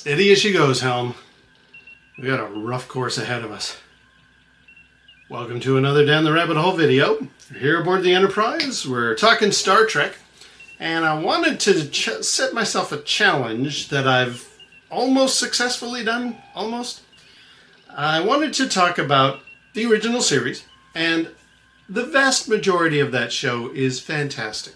Steady as she goes, Helm. We got a rough course ahead of us. Welcome to another Down the Rabbit Hole video. Here aboard the Enterprise, we're talking Star Trek, and I wanted to set myself a challenge that I've almost successfully done, almost. I wanted to talk about the original series, and the vast majority of that show is fantastic.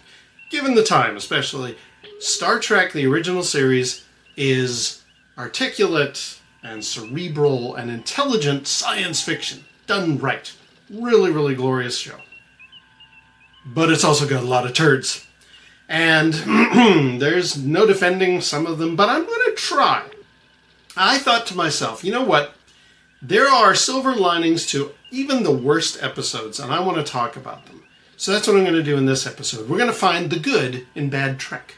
Given the time, especially, Star Trek, the original series, is articulate and cerebral and intelligent science fiction done right. Really, really glorious show. But it's also got a lot of turds. And there's no defending some of them, but I'm going to try. I thought to myself, you know what? There are silver linings to even the worst episodes, and I want to talk about them. So that's what I'm going to do in this episode. We're going to find the good in bad Trek.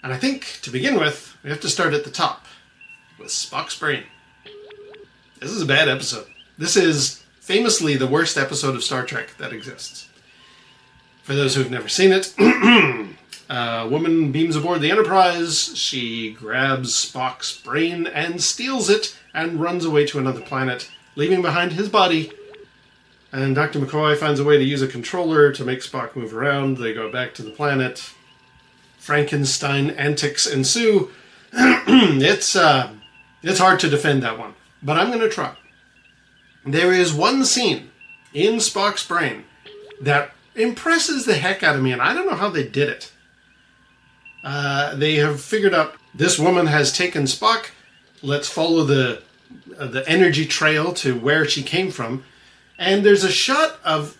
And I think, to begin with, we have to start at the top, with Spock's brain. This is a bad episode. This is famously the worst episode of Star Trek that exists. For those who've never seen it, a woman beams aboard the Enterprise, she grabs Spock's brain and steals it and runs away to another planet, leaving behind his body. And Dr. McCoy finds a way to use a controller to make Spock move around. They go back to the planet. Frankenstein antics ensue. It's hard to defend that one, but I'm going to try. There is one scene in Spock's brain that impresses the heck out of me, and I don't know how they did it. They have figured out this woman has taken Spock. Let's follow the energy trail to where she came from. And there's a shot of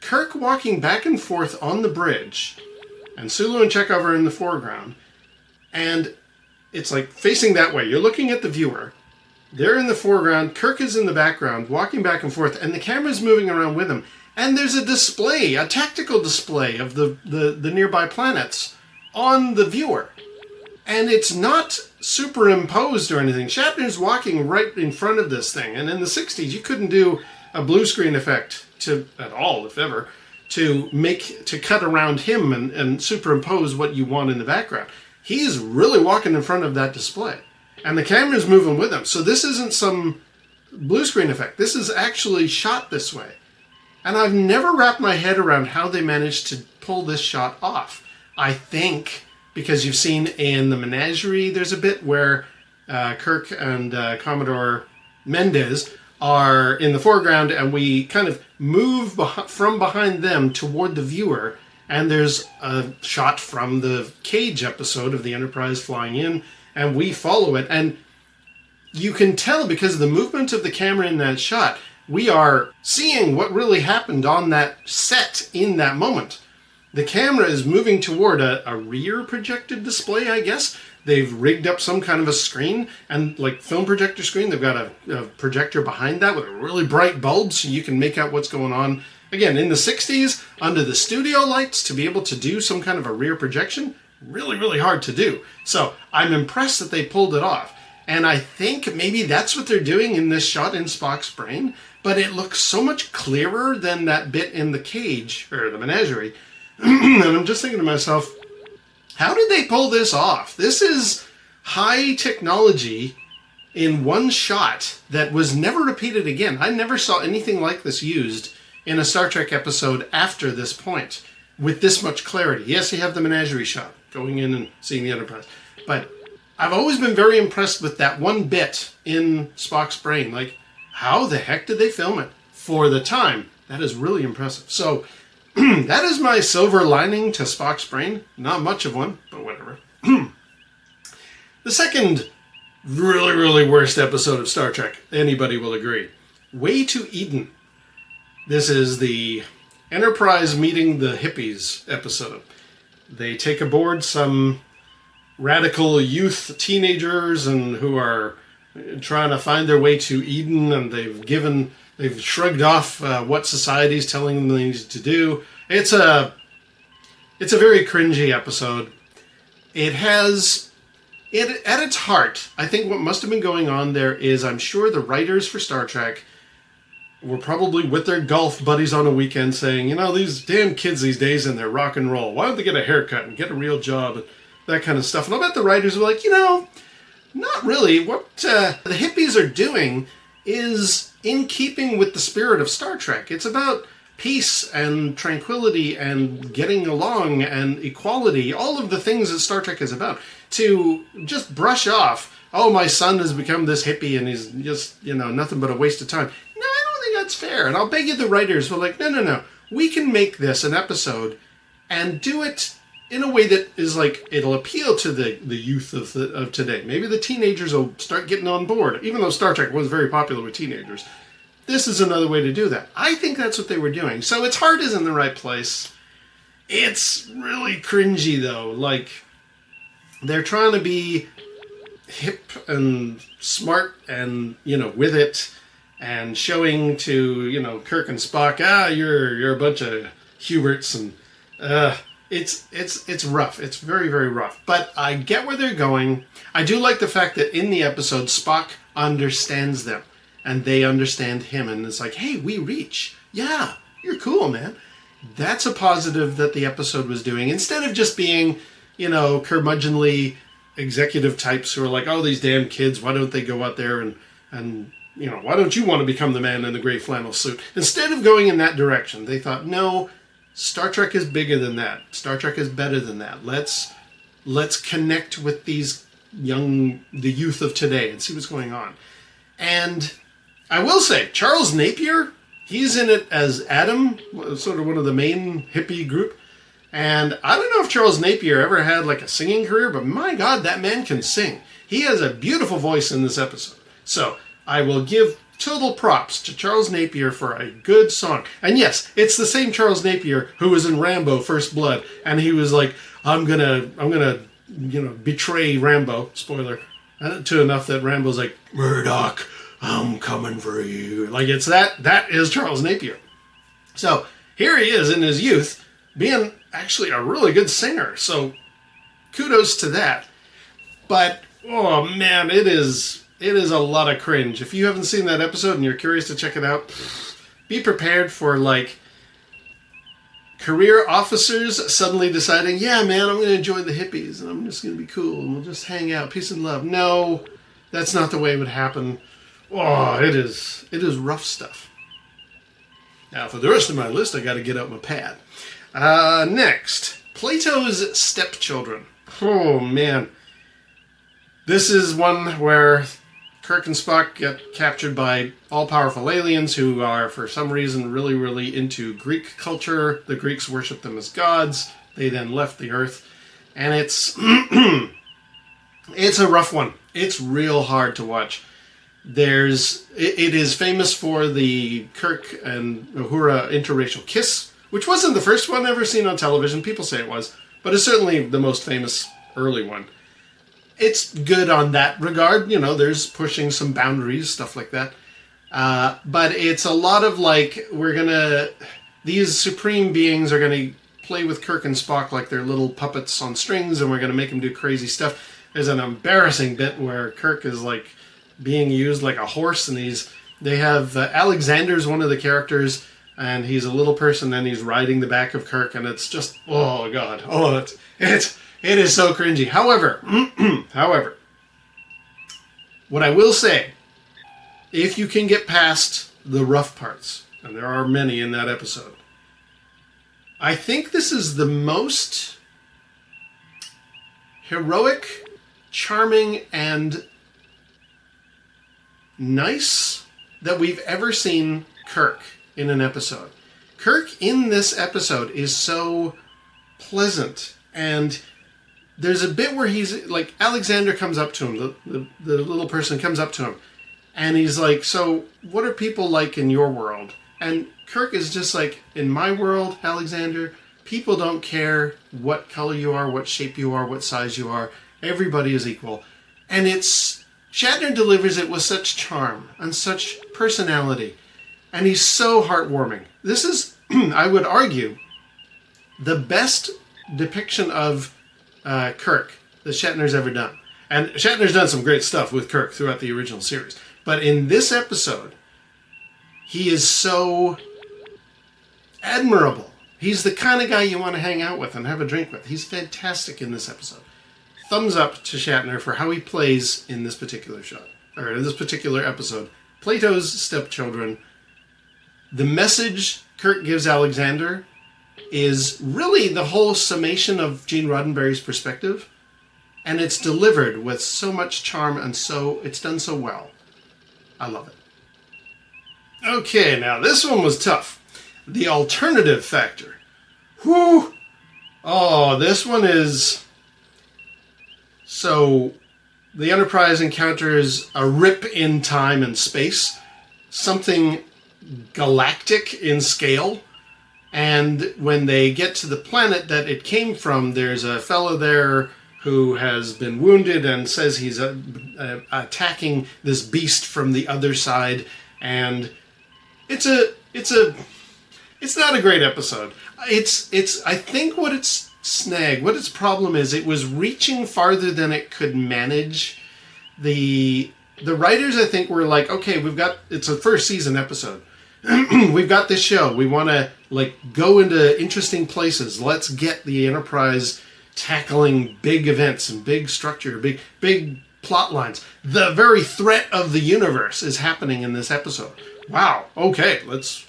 Kirk walking back and forth on the bridge, and Sulu and Chekhov are in the foreground. And it's like facing that way. You're looking at the viewer. They're in the foreground. Kirk is in the background, walking back and forth, and the camera's moving around with him. And there's a display, a tactical display of the nearby planets on the viewer. And it's not superimposed or anything. Shatner's walking right in front of this thing. And in the 60s, you couldn't do a blue screen effect at all, if ever, to cut around him and superimpose what you want in the background. He's really walking in front of that display. And the camera's moving with him. So this isn't some blue screen effect. This is actually shot this way. And I've never wrapped my head around how they managed to pull this shot off. I think because you've seen in the Menagerie, there's a bit where Kirk and Commodore Mendez are in the foreground, and we kind of move from behind them toward the viewer, and there's a shot from the Cage episode of the Enterprise flying in, and we follow it, and you can tell because of the movement of the camera in that shot, we are seeing what really happened on that set in that moment. The camera is moving toward a rear projected display, I guess. They've rigged up some kind of a screen, and like film projector screen, they've got a projector behind that with a really bright bulb so you can make out what's going on. Again, in the 60s, under the studio lights, to be able to do some kind of a rear projection, really, really hard to do. So I'm impressed that they pulled it off. And I think maybe that's what they're doing in this shot in Spock's brain, but it looks so much clearer than that bit in the Cage, or the Menagerie. And I'm just thinking to myself, how did they pull this off? This is high technology in one shot that was never repeated again. I never saw anything like this used in a Star Trek episode after this point with this much clarity. Yes, you have the Menagerie shot, going in and seeing the Enterprise. But I've always been very impressed with that one bit in Spock's brain. Like, how the heck did they film it? For the time, that is really impressive. So that is my silver lining to Spock's brain. Not much of one, but whatever. The second really, really worst episode of Star Trek, anybody will agree. Way to Eden. This is the Enterprise meeting the hippies episode. They take aboard some radical youth teenagers and who are trying to find their way to Eden, and they've shrugged off what society's telling them they need to do. It's a very cringy episode. It has, at its heart, I think what must have been going on there is, I'm sure the writers for Star Trek were probably with their golf buddies on a weekend saying, you know, these damn kids these days and their rock and roll, why don't they get a haircut and get a real job and that kind of stuff. And I bet the writers were like, you know, Not really. What the hippies are doing is in keeping with the spirit of Star Trek. It's about peace and tranquility and getting along and equality, all of the things that Star Trek is about. To just brush off, oh, my son has become this hippie and he's just, nothing but a waste of time. No, I don't think that's fair. And I'll beg you, the writers were like, no. We can make this an episode and do it in a way that is like, it'll appeal to the youth of today. Maybe the teenagers will start getting on board, even though Star Trek was very popular with teenagers. This is another way to do that. I think that's what they were doing. So its heart is in the right place. It's really cringy, though. Like, they're trying to be hip and smart and, with it, and showing to, Kirk and Spock, you're a bunch of Huberts, and it's rough. It's very, very rough. But I get where they're going. I do like the fact that in the episode, Spock understands them, and they understand him, and it's like, hey, we reach. Yeah, you're cool, man. That's a positive that the episode was doing, instead of just being, curmudgeonly executive types who are like, oh, these damn kids, why don't they go out there and why don't you want to become the man in the gray flannel suit? Instead of going in that direction, they thought, no, Star Trek is bigger than that. Star Trek is better than that. Let's connect with the youth of today and see what's going on. And I will say, Charles Napier, he's in it as Adam, sort of one of the main hippie group. And I don't know if Charles Napier ever had like a singing career, but my God, that man can sing. He has a beautiful voice in this episode. So I will give total props to Charles Napier for a good song. And yes, it's the same Charles Napier who was in Rambo: First Blood, and he was like, I'm gonna betray Rambo, spoiler, to enough that Rambo's like, Murdoch, I'm coming for you. Like, it's that is Charles Napier. So here he is in his youth, being actually a really good singer. So kudos to that. But oh man, it is a lot of cringe. If you haven't seen that episode and you're curious to check it out, be prepared for like career officers suddenly deciding, yeah, man, I'm going to join the hippies and I'm just going to be cool and we'll just hang out, peace and love. No, that's not the way it would happen. Oh, it is rough stuff. Now, for the rest of my list, I got to get out my pad. Next, Plato's Stepchildren. Oh, man. This is one where Kirk and Spock get captured by all-powerful aliens who are, for some reason, really, really into Greek culture. The Greeks worship them as gods. They then left the Earth. And it's a rough one. It's real hard to watch. It is famous for the Kirk and Uhura interracial kiss, which wasn't the first one ever seen on television. People say it was, but it's certainly the most famous early one. It's good on that regard. There's pushing some boundaries, stuff like that. But it's a lot of like, these supreme beings are going to play with Kirk and Spock like they're little puppets on strings, and we're going to make them do crazy stuff. There's an embarrassing bit where Kirk is like being used like a horse, and they have Alexander's one of the characters, and he's a little person, and he's riding the back of Kirk, and it's just, oh God, it is so cringy. However, what I will say, if you can get past the rough parts, and there are many in that episode, I think this is the most heroic, charming, and nice that we've ever seen Kirk in an episode. Kirk in this episode is so pleasant, and there's a bit where he's like, Alexander comes up to him, the little person comes up to him, and he's like, so what are people like in your world? And Kirk is just like, in my world, Alexander, people don't care what color you are, what shape you are, what size you are. Everybody is equal. And Shatner delivers it with such charm and such personality. And he's so heartwarming. This is, I would argue, the best depiction of Kirk that Shatner's ever done. And Shatner's done some great stuff with Kirk throughout the original series. But in this episode, he is so admirable. He's the kind of guy you want to hang out with and have a drink with. He's fantastic in this episode. thumbs up to Shatner for how he plays in this particular shot, or in this particular episode. Plato's Stepchildren. The message Kirk gives Alexander is really the whole summation of Gene Roddenberry's perspective, and it's delivered with so much charm, and it's done so well. I love it. Okay, now this one was tough. The alternative factor. Whew! Oh, this one is... So, the Enterprise encounters a rip in time and space, something galactic in scale, and when they get to the planet that it came from, there's a fellow there who has been wounded and says he's attacking this beast from the other side, and it's not a great episode. I think what its problem is, it was reaching farther than it could manage. The writers, I think, were like, okay, it's a first season episode. We've got this show. We want to go into interesting places. Let's get the Enterprise tackling big events and big structure, big plot lines. The very threat of the universe is happening in this episode. Wow. Okay, let's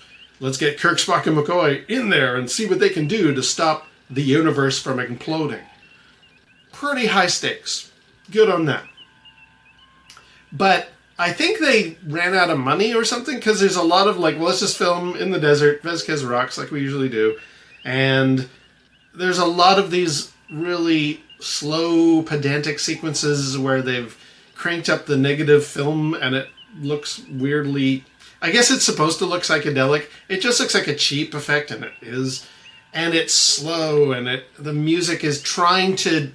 get Kirk, Spock, and McCoy in there and see what they can do to stop the universe from imploding. Pretty high stakes. Good on that. But I think they ran out of money or something, because there's a lot of let's just film in the desert, Vasquez Rocks, like we usually do. And there's a lot of these really slow, pedantic sequences where they've cranked up the negative film and it looks weirdly... I guess it's supposed to look psychedelic. It just looks like a cheap effect, and it is. And it's slow, and the music is trying to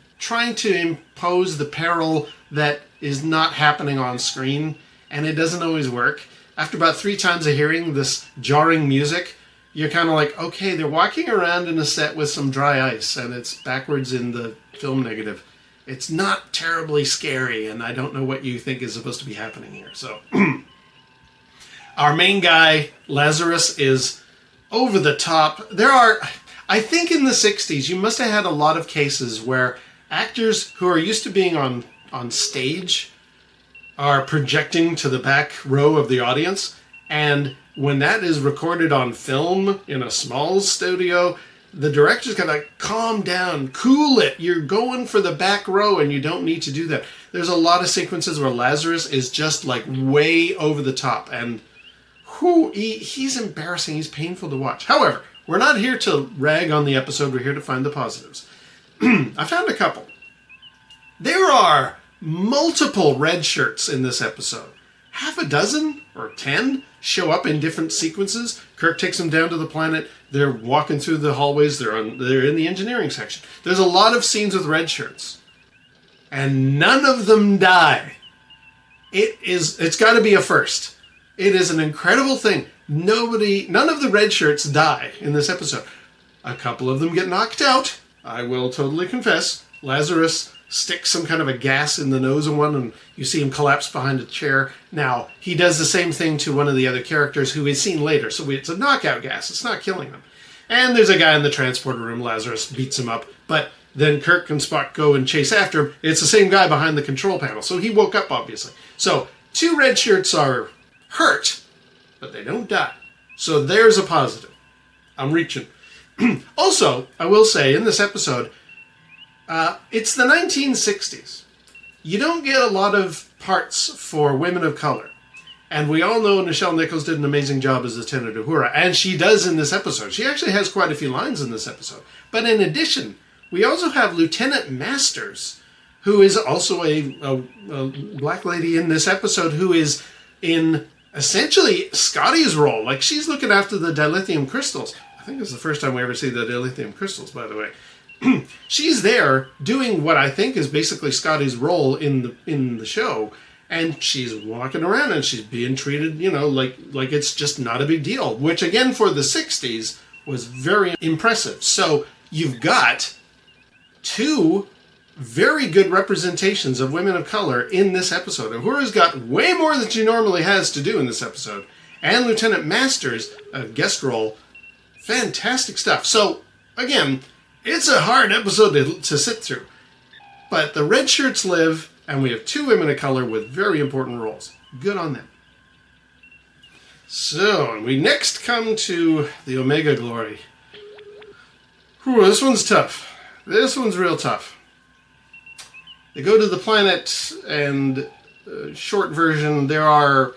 impose the peril that is not happening on screen, and it doesn't always work. After about 3 times of hearing this jarring music, you're kind of like, okay, they're walking around in a set with some dry ice, and it's backwards in the film negative. It's not terribly scary, and I don't know what you think is supposed to be happening here. So, our main guy, Lazarus, is over the top. I think in the 60s, you must have had a lot of cases where actors who are used to being on stage are projecting to the back row of the audience, and when that is recorded on film in a small studio, the director's gotta calm down, cool it. You're going for the back row, and you don't need to do that. There's a lot of sequences where Lazarus is just way over the top, and he's embarrassing. He's painful to watch. However, we're not here to rag on the episode. We're here to find the positives. I found a couple. There are multiple red shirts in this episode. Half a dozen or 10 show up in different sequences. Kirk takes them down to the planet. They're walking through the hallways. They're in the engineering section. There's a lot of scenes with red shirts, and none of them die. It's got to be a first. It is an incredible thing. None of the red shirts die in this episode. A couple of them get knocked out. I will totally confess. Lazarus sticks some kind of a gas in the nose of one, and you see him collapse behind a chair. Now, he does the same thing to one of the other characters who is seen later, so it's a knockout gas. It's not killing them. And there's a guy in the transporter room. Lazarus beats him up, but then Kirk and Spock go and chase after him. It's the same guy behind the control panel, so he woke up, obviously. So, 2 red shirts are hurt, but they don't die. So there's a positive. I'm reaching. Also, I will say, in this episode, it's the 1960s. You don't get a lot of parts for women of color. And we all know Nichelle Nichols did an amazing job as Lieutenant Uhura, and she does in this episode. She actually has quite a few lines in this episode. But in addition, we also have Lieutenant Masters, who is also a black lady in this episode, who is in essentially Scotty's role. She's looking after the dilithium crystals. I think it's the first time we ever see the dilithium crystals, by the way. She's there doing what I think is basically Scotty's role in the show, and she's walking around and she's being treated, like it's just not a big deal, which again for the 60s was very impressive. So you've got 2 very good representations of women of color in this episode. Uhura's got way more than she normally has to do in this episode. And Lieutenant Masters, a guest role, fantastic stuff. So, again, it's a hard episode to sit through. But the red shirts live, and we have 2 women of color with very important roles. Good on them. So, we next come to the Omega Glory. Whew, this one's tough. This one's real tough. They go to the planet, and short version, there are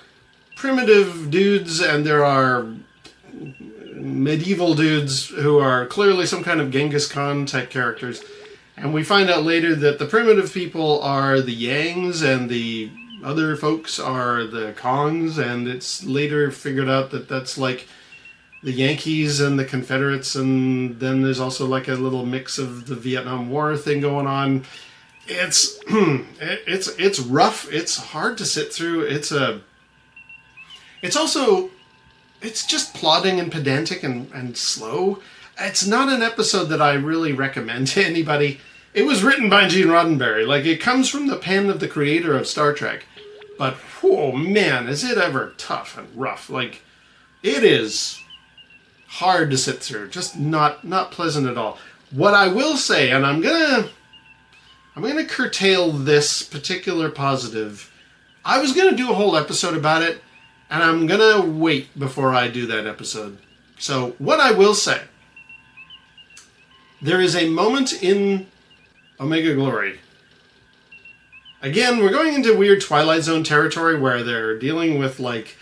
primitive dudes and there are medieval dudes who are clearly some kind of Genghis Khan type characters. And we find out later that the primitive people are the Yangs and the other folks are the Kongs, and it's later figured out that that's like the Yankees and the Confederates, and then there's also like a little mix of the Vietnam War thing going on. It's it's rough. It's hard to sit through. It's just plodding and pedantic and slow. It's not an episode that I really recommend to anybody. It was written by Gene Roddenberry. Like, it comes from the pen of the creator of Star Trek. But, whoa, man, is it ever tough and rough. Like, it is hard to sit through. Just not pleasant at all. What I will say, and I'm gonna curtail this particular positive. I was gonna do a whole episode about it, and I'm gonna wait before I do that episode. So, what I will say, there is a moment in Omega Glory. Again, we're going into weird Twilight Zone territory where they're dealing with, like,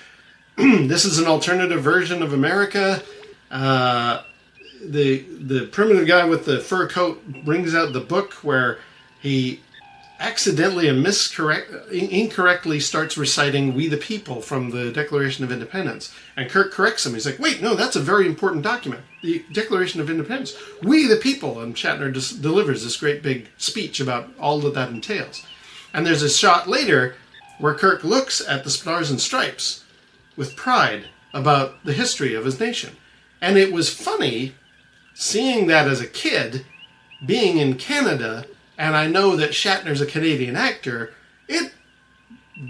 this is an alternative version of America. The primitive guy with the fur coat brings out the book where he accidentally and incorrectly starts reciting "We the People" from the Declaration of Independence. And Kirk corrects him. He's like, wait, no, that's a very important document. The Declaration of Independence. We the people. And Shatner delivers this great big speech about all that entails. And there's a shot later where Kirk looks at the Stars and Stripes with pride about the history of his nation. And it was funny seeing that as a kid, being in Canada, and I know that Shatner's a Canadian actor. It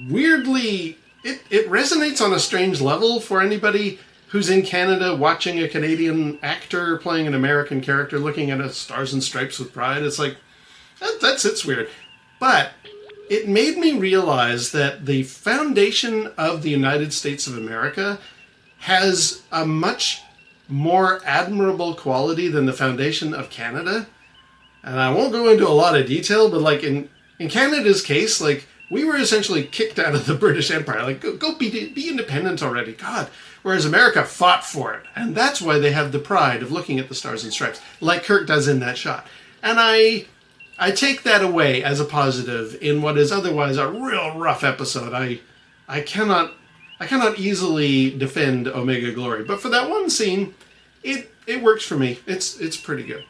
weirdly, it resonates on a strange level for anybody who's in Canada watching a Canadian actor playing an American character looking at a Stars and Stripes with pride. It's like, it's weird. But it made me realize that the foundation of the United States of America has a much more admirable quality than the foundation of Canada. And I won't go into a lot of detail, but like in Canada's case, like, we were essentially kicked out of the British Empire. Like, go be independent already, God. Whereas America fought for it. And that's why they have the pride of looking at the Stars and Stripes, like Kirk does in that shot. And I take that away as a positive in what is otherwise a real rough episode. I cannot easily defend Omega Glory. But for that one scene, it works for me. It's pretty good.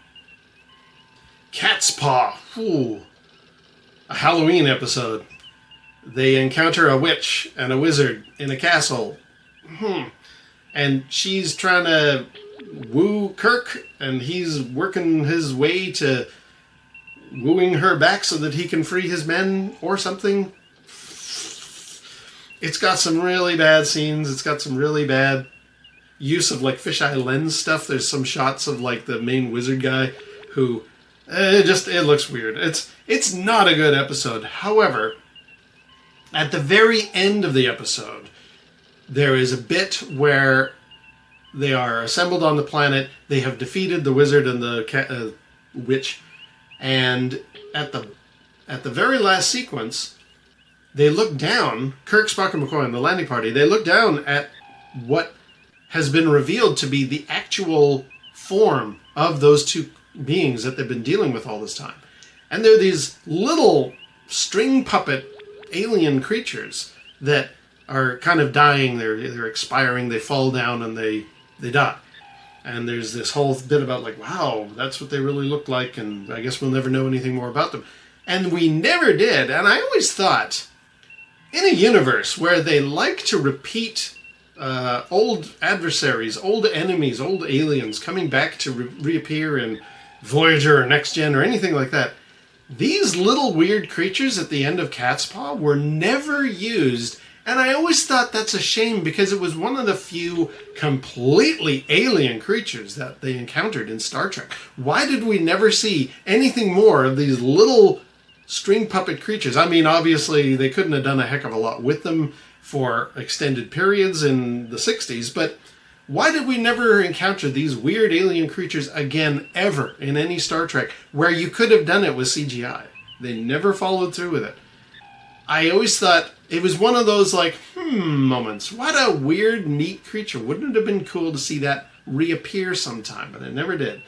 Cat's Paw. Ooh. A Halloween episode. They encounter a witch and a wizard in a castle. And she's trying to woo Kirk, and he's working his way to wooing her back so that he can free his men or something. It's got some really bad scenes. It's got some really bad use of, like, fisheye lens stuff. There's some shots of, like, the main wizard guy who it looks weird. It's not a good episode. However, at the very end of the episode, there is a bit where they are assembled on the planet. They have defeated the wizard and the witch, and at the very last sequence, they look down. Kirk, Spock, and McCoy and the landing party. They look down at what has been revealed to be the actual form of those two beings that they've been dealing with all this time. And they're these little string puppet alien creatures that are kind of dying. They're expiring. They fall down and they die. And there's this whole bit about, like, wow, that's what they really look like, and I guess we'll never know anything more about them. And we never did. And I always thought, in a universe where they like to repeat old adversaries, old enemies, old aliens coming back to reappear in Voyager or Next Gen or anything like that, these little weird creatures at the end of Cat's Paw were never used. And I always thought that's a shame, because it was one of the few completely alien creatures that they encountered in Star Trek. Why did we never see anything more of these little string puppet creatures. I mean, obviously, they couldn't have done a heck of a lot with them for extended periods in the 60s, but why did we never encounter these weird alien creatures again, ever, in any Star Trek, where you could have done it with CGI? They never followed through with it. I always thought it was one of those, like, moments. What a weird, neat creature. Wouldn't it have been cool to see that reappear sometime? But it never did.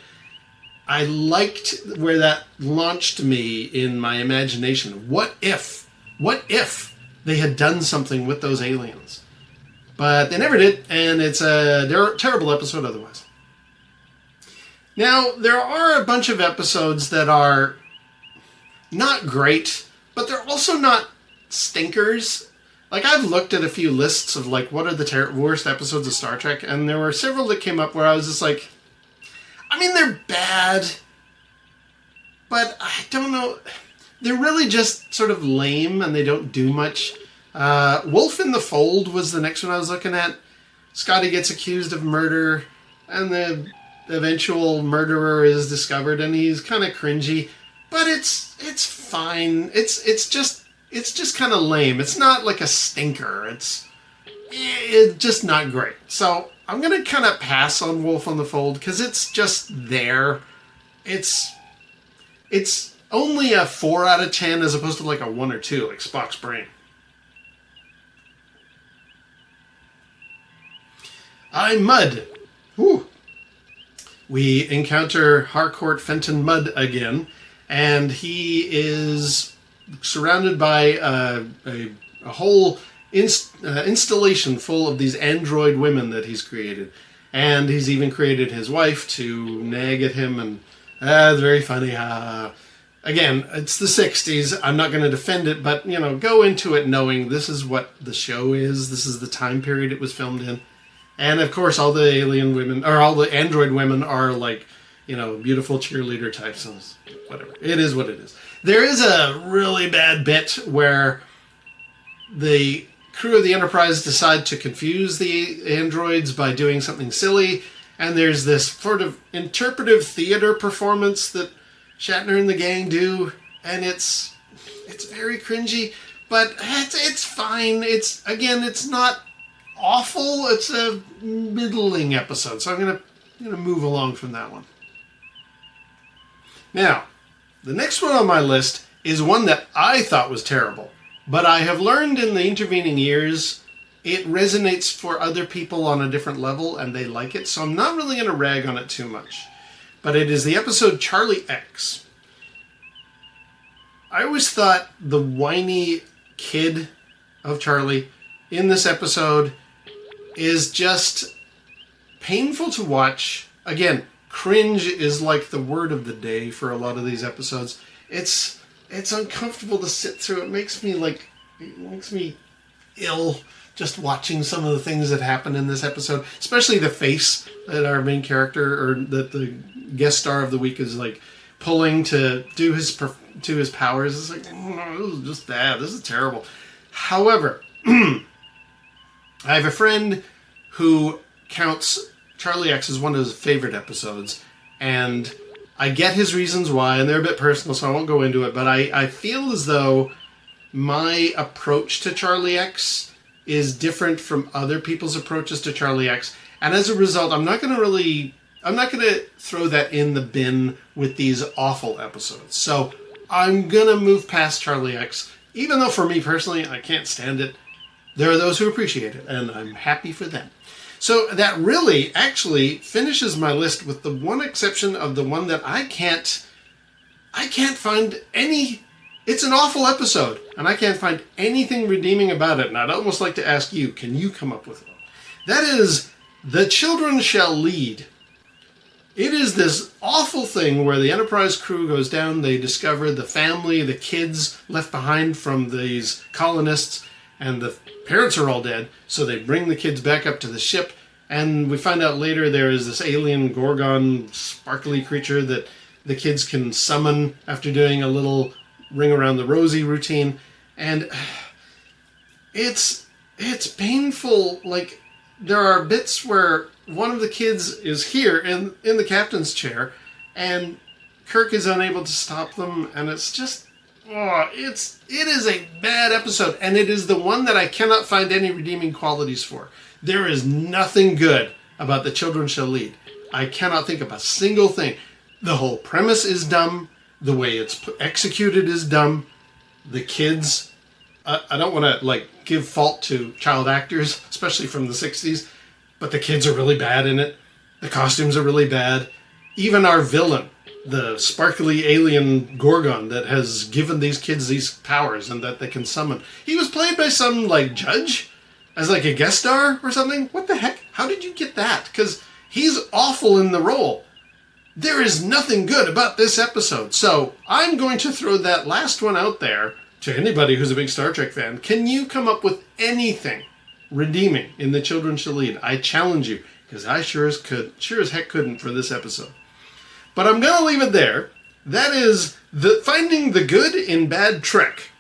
I liked where that launched me in my imagination. What if they had done something with those aliens? But they never did, and it's a terrible episode otherwise. Now, there are a bunch of episodes that are not great, but they're also not stinkers. Like, I've looked at a few lists of, like, what are the worst episodes of Star Trek, and there were several that came up where I was just like, I mean, they're bad, but I don't know. They're really just sort of lame, and they don't do much. Wolf in the Fold was the next one I was looking at. Scotty gets accused of murder, and the eventual murderer is discovered, and he's kind of cringy, but it's fine. It's just kind of lame. It's not like a stinker. It's just not great. So I'm going to kind of pass on Wolf on the Fold because it's just there. It's only a 4 out of 10 as opposed to like a 1 or 2, like Spock's Brain. Mudd. Whew. We encounter Harcourt Fenton Mudd again, and he is surrounded by a whole installation full of these android women that he's created. And he's even created his wife to nag at him, and it's very funny. Again, it's the 60s. I'm not going to defend it, but, go into it knowing this is what the show is. This is the time period it was filmed in. And, of course, all the alien women, or all the android women are, like, beautiful cheerleader types. And whatever. It is what it is. There is a really bad bit where the crew of the Enterprise decide to confuse the androids by doing something silly, and there's this sort of interpretive theater performance that Shatner and the gang do, and it's very cringy, but it's fine. It's not awful. It's a middling episode, so I'm gonna move along from that one. Now, the next one on my list is one that I thought was terrible, but I have learned in the intervening years it resonates for other people on a different level, and they like it, so I'm not really going to rag on it too much. But it is the episode Charlie X. I always thought the whiny kid of Charlie in this episode is just painful to watch. Again, cringe is like the word of the day for a lot of these episodes. It's uncomfortable to sit through. It makes me ill just watching some of the things that happen in this episode, especially the face that our main character, or that the guest star of the week, is like pulling to do his powers. It's like, this is just bad. This is terrible. However, I have a friend who counts Charlie X as one of his favorite episodes, and I get his reasons why, and they're a bit personal, so I won't go into it, but I feel as though my approach to Charlie X is different from other people's approaches to Charlie X, and as a result, I'm not going to throw that in the bin with these awful episodes. So I'm going to move past Charlie X, even though for me personally, I can't stand it. There are those who appreciate it, and I'm happy for them. So that really actually finishes my list, with the one exception of the one that I can't find any. It's an awful episode, and I can't find anything redeeming about it, and I'd almost like to ask you, can you come up with one? That is The Children Shall Lead. It is this awful thing where the Enterprise crew goes down, they discover the family, the kids left behind from these colonists, and the parents are all dead, so they bring the kids back up to the ship, and we find out later there is this alien Gorgon sparkly creature that the kids can summon after doing a little ring around the rosy routine, and it's painful. Like, there are bits where one of the kids is here in the captain's chair, and Kirk is unable to stop them, and it's just Oh, it is a bad episode, and it is the one that I cannot find any redeeming qualities for. There is nothing good about The Children Shall Lead. I cannot think of a single thing. The whole premise is dumb. The way it's executed is dumb. The kids, I don't want to give fault to child actors, especially from the 60s, but the kids are really bad in it. The costumes are really bad. Even our villain, the sparkly alien Gorgon that has given these kids these powers and that they can summon, he was played by some judge as a guest star or something. What the heck? How did you get that? Because he's awful in the role. There is nothing good about this episode. So I'm going to throw that last one out there to anybody who's a big Star Trek fan. Can you come up with anything redeeming in The Children Shall Lead? I challenge you, because I sure as heck couldn't for this episode. But I'm going to leave it there. That is finding the good in bad Trek.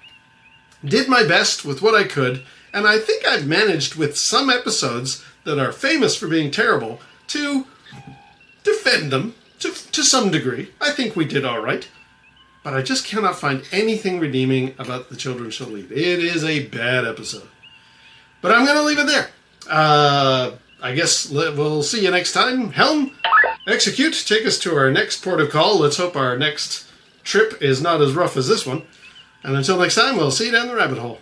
Did my best with what I could, and I think I've managed with some episodes that are famous for being terrible to defend them to some degree. I think we did all right. But I just cannot find anything redeeming about The Children Shall Lead. It is a bad episode. But I'm going to leave it there. I guess we'll see you next time. Helm, execute. Take us to our next port of call. Let's hope our next trip is not as rough as this one. And until next time, we'll see you down the rabbit hole.